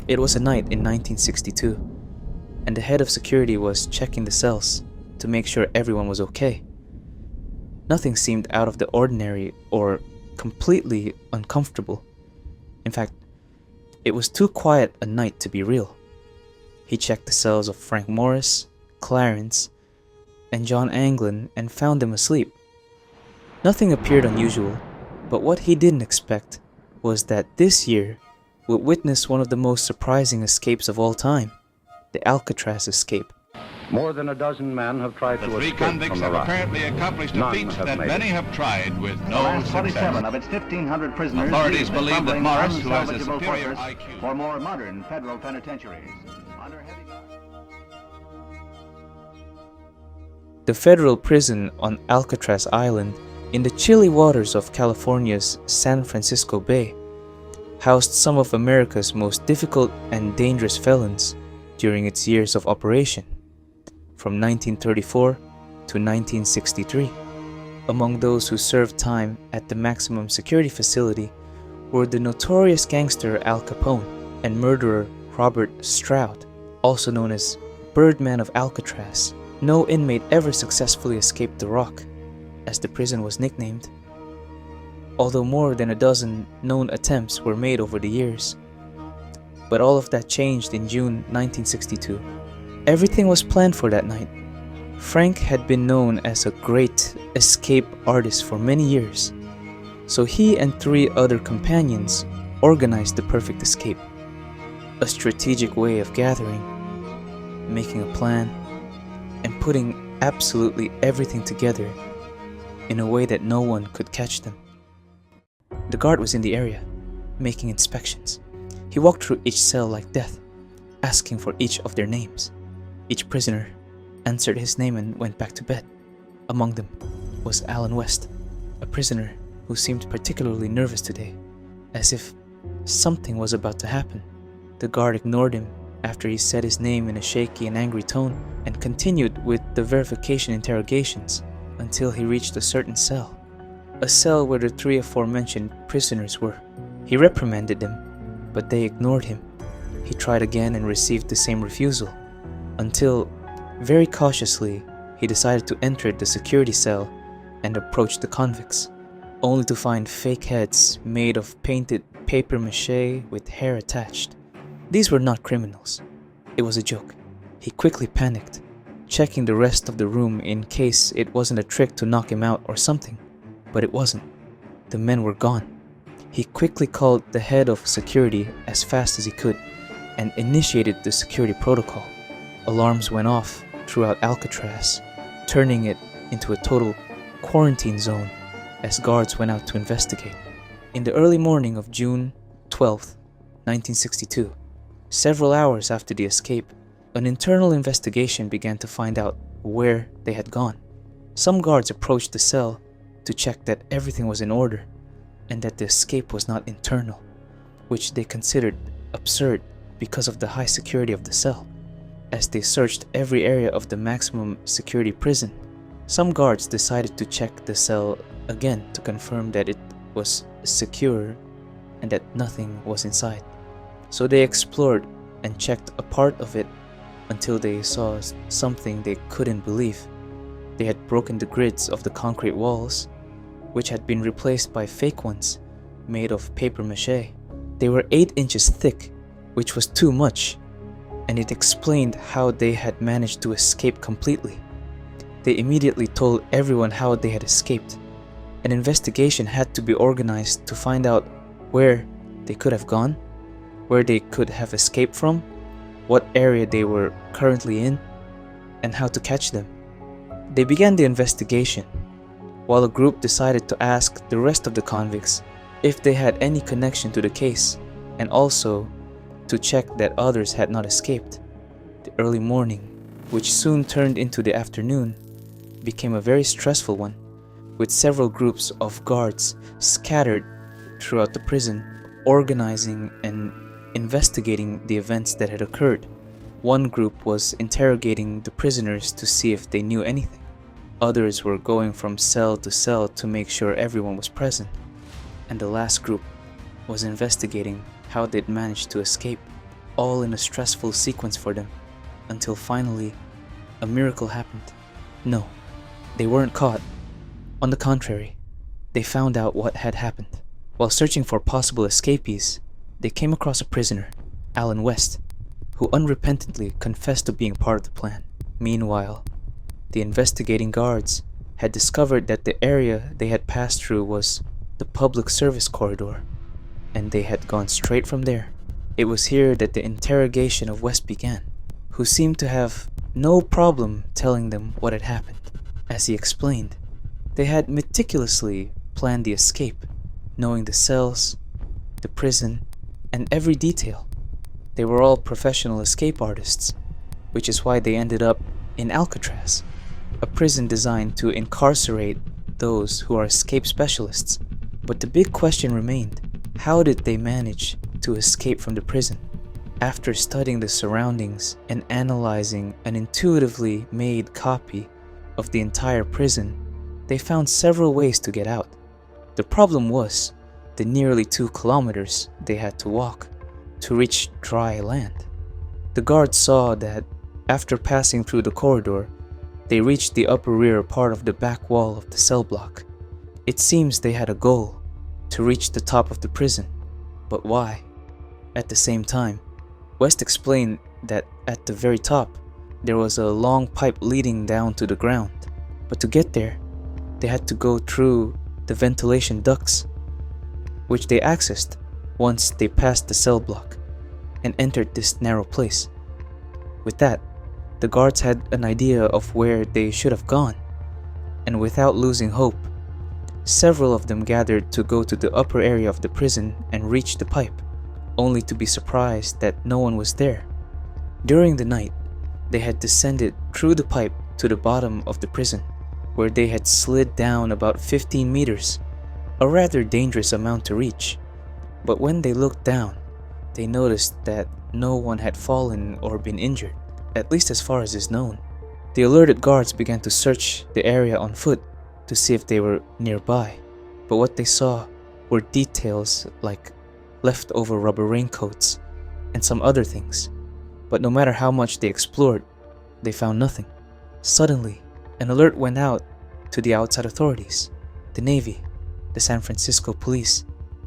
It was a night in 1962, and the head of security was checking the cells to make sure everyone was okay. Nothing seemed out of the ordinary or completely uncomfortable. In fact, it was too quiet a night to be real. He checked the cells of Frank Morris, Clarence, and John Anglin and found them asleep. Nothing appeared unusual, but what he didn't expect was that this year would witness one of the most surprising escapes of all time, the Alcatraz escape. More than a dozen men have tried to escape from the raft. The three convicts have apparently accomplished a feat that many have tried with no success. 47 of its 1,500 prisoners. Authorities believe that Morris, who has a superior IQ, for more modern federal penitentiaries. Under heavy guard. The federal prison on Alcatraz Island in the chilly waters of California's San Francisco Bay housed some of America's most difficult and dangerous felons during its years of operation, from 1934 to 1963. Among those who served time at the maximum security facility were the notorious gangster Al Capone and murderer Robert Stroud, also known as Birdman of Alcatraz. No inmate ever successfully escaped the Rock, as the prison was nicknamed, although more than a dozen known attempts were made over the years. But all of that changed in June 1962. Everything was planned for that night. Frank had been known as a great escape artist for many years, so he and 3 other companions organized the perfect escape. A strategic way of gathering, making a plan, and putting absolutely everything together in a way that no one could catch them. The guard was in the area, making inspections. He walked through each cell like death, asking for each of their names. Each prisoner answered his name and went back to bed. Among them was Alan West, a prisoner who seemed particularly nervous today, as if something was about to happen. The guard ignored him after he said his name in a shaky and angry tone and continued with the verification interrogations until he reached a certain cell, a cell where the 3 aforementioned prisoners were. He reprimanded them, but they ignored him. He tried again and received the same refusal, until, very cautiously, he decided to enter the security cell and approach the convicts, only to find fake heads made of painted papier-mâché with hair attached. These were not criminals. It was a joke. He quickly panicked, checking the rest of the room in case it wasn't a trick to knock him out or something, but it wasn't. The men were gone. He quickly called the head of security as fast as he could and initiated the security protocol. Alarms went off throughout Alcatraz, turning it into a total quarantine zone as guards went out to investigate. In the early morning of June 12th, 1962, several hours after the escape, an internal investigation began to find out where they had gone. Some guards approached the cell to check that everything was in order and that the escape was not internal, which they considered absurd because of the high security of the cell. As they searched every area of the maximum security prison, some guards decided to check the cell again to confirm that it was secure and that nothing was inside. So they explored and checked a part of it until they saw something they couldn't believe. They had broken the grids of the concrete walls, which had been replaced by fake ones made of papier-mâché. They were 8 inches thick, which was too much, and it explained how they had managed to escape completely. They immediately told everyone how they had escaped. An investigation had to be organized to find out where they could have gone, where they could have escaped from, what area they were currently in, and how to catch them. They began the investigation, while a group decided to ask the rest of the convicts if they had any connection to the case, and also to check that others had not escaped. The early morning, which soon turned into the afternoon, became a very stressful one, with several groups of guards scattered throughout the prison, organizing and investigating the events that had occurred. One group was interrogating the prisoners to see if they knew anything. Others were going from cell to cell to make sure everyone was present. And the last group was investigating how they'd managed to escape. all in a stressful sequence for them, until finally, a miracle happened. No, they weren't caught. On the contrary, they found out what had happened. While searching for possible escapees, they came across a prisoner, Alan West, who unrepentantly confessed to being part of the plan. Meanwhile, the investigating guards had discovered that the area they had passed through was the public service corridor, and they had gone straight from there. It was here that the interrogation of West began, who seemed to have no problem telling them what had happened. As he explained, they had meticulously planned the escape, knowing the cells, the prison, and every detail. They were all professional escape artists, which is why they ended up in Alcatraz, a prison designed to incarcerate those who are escape specialists. But the big question remained, how did they manage to escape from the prison? After studying the surroundings and analyzing an intuitively made copy of the entire prison, they found several ways to get out. The problem was the nearly 2 kilometers they had to walk to reach dry land. The guards saw that after passing through the corridor, they reached the upper rear part of the back wall of the cell block. It seems they had a goal to reach the top of the prison, but why? At the same time, West explained that at the very top, there was a long pipe leading down to the ground, but to get there, they had to go through the ventilation ducts, which they accessed once they passed the cell block and entered this narrow place. With that, the guards had an idea of where they should have gone, and without losing hope, several of them gathered to go to the upper area of the prison and reach the pipe, only to be surprised that no one was there. During the night, they had descended through the pipe to the bottom of the prison, where they had slid down about 15 meters, a rather dangerous amount to reach. But when they looked down, they noticed that no one had fallen or been injured, at least as far as is known. The alerted guards began to search the area on foot to see if they were nearby, but what they saw were details like leftover rubber raincoats and some other things. But no matter how much they explored, they found nothing. Suddenly, an alert went out to the outside authorities, the Navy, the San Francisco police,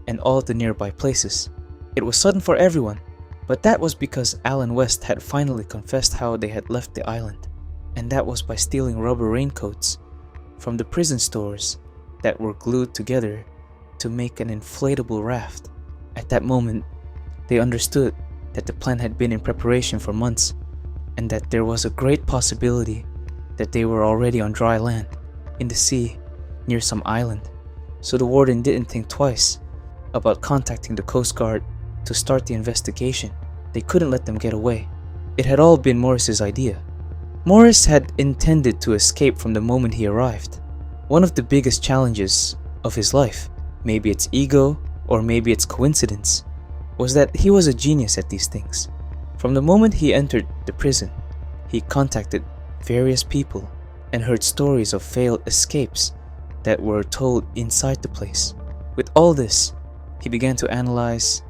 and all the nearby places. It was sudden for everyone, but that was because Alan West had finally confessed how they had left the island, and that was by stealing rubber raincoats from the prison stores that were glued together to make an inflatable raft. At that moment, they understood that the plan had been in preparation for months, and that there was a great possibility that they were already on dry land, in the sea, near some island. So the warden didn't think twice about contacting the Coast Guard to start the investigation. They couldn't let them get away. It had all been Morris's idea. Morris had intended to escape from the moment he arrived. One of the biggest challenges of his life, maybe it's ego or maybe it's coincidence, was that he was a genius at these things. From the moment he entered the prison, he contacted various people and heard stories of failed escapes that were told inside the place. With all this, he began to analyze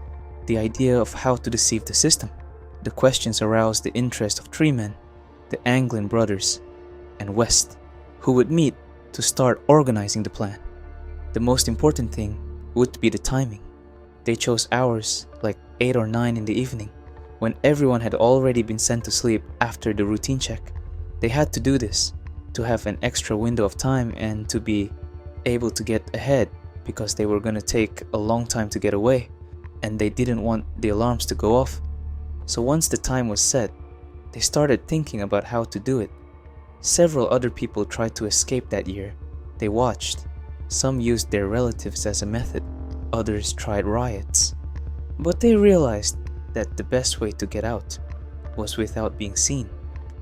the idea of how to deceive the system. The questions aroused the interest of 3 men, the Anglin brothers and West, who would meet to start organizing the plan. The most important thing would be the timing. They chose hours like 8 or 9 in the evening, when everyone had already been sent to sleep after the routine check. They had to do this to have an extra window of time and to be able to get ahead, because they were going to take a long time to get away and they didn't want the alarms to go off. So once the time was set, they started thinking about how to do it. Several other people tried to escape that year. They watched. Some used their relatives as a method. Others tried riots. But they realized that the best way to get out was without being seen.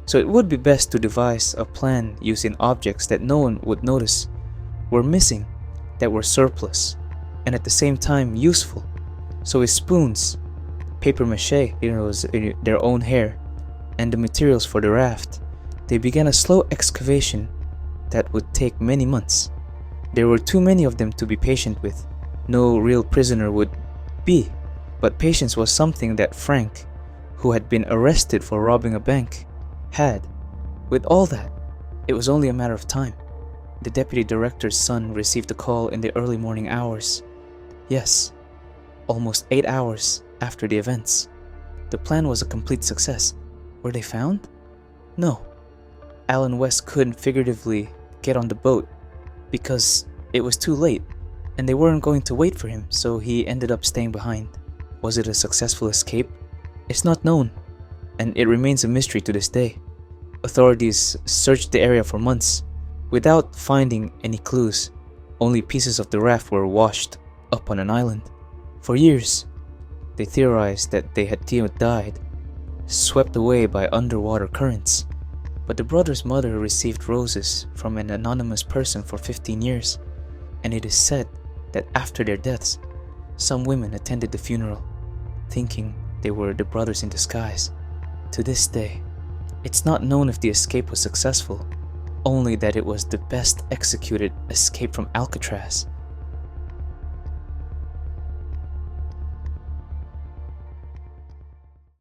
So it would be best to devise a plan using objects that no one would notice were missing, that were surplus, and at the same time useful. So with spoons, paper mache, their own hair, and the materials for the raft, they began a slow excavation that would take many months. There were too many of them to be patient with. No real prisoner would be, but patience was something that Frank, who had been arrested for robbing a bank, had. With all that, it was only a matter of time. The deputy director's son received a call in the early morning hours. Yes, almost 8 hours after the events. The plan was a complete success. Were they found? No. Alan West couldn't figuratively get on the boat because it was too late and they weren't going to wait for him, so he ended up staying behind. Was it a successful escape? It's not known, and it remains a mystery to this day. Authorities searched the area for months without finding any clues. Only pieces of the raft were washed up on an island. For years, they theorized that they had died, swept away by underwater currents. But the brothers' mother received roses from an anonymous person for 15 years, and it is said that after their deaths, some women attended the funeral, thinking they were the brothers in disguise. To this day, it's not known if the escape was successful, only that it was the best executed escape from Alcatraz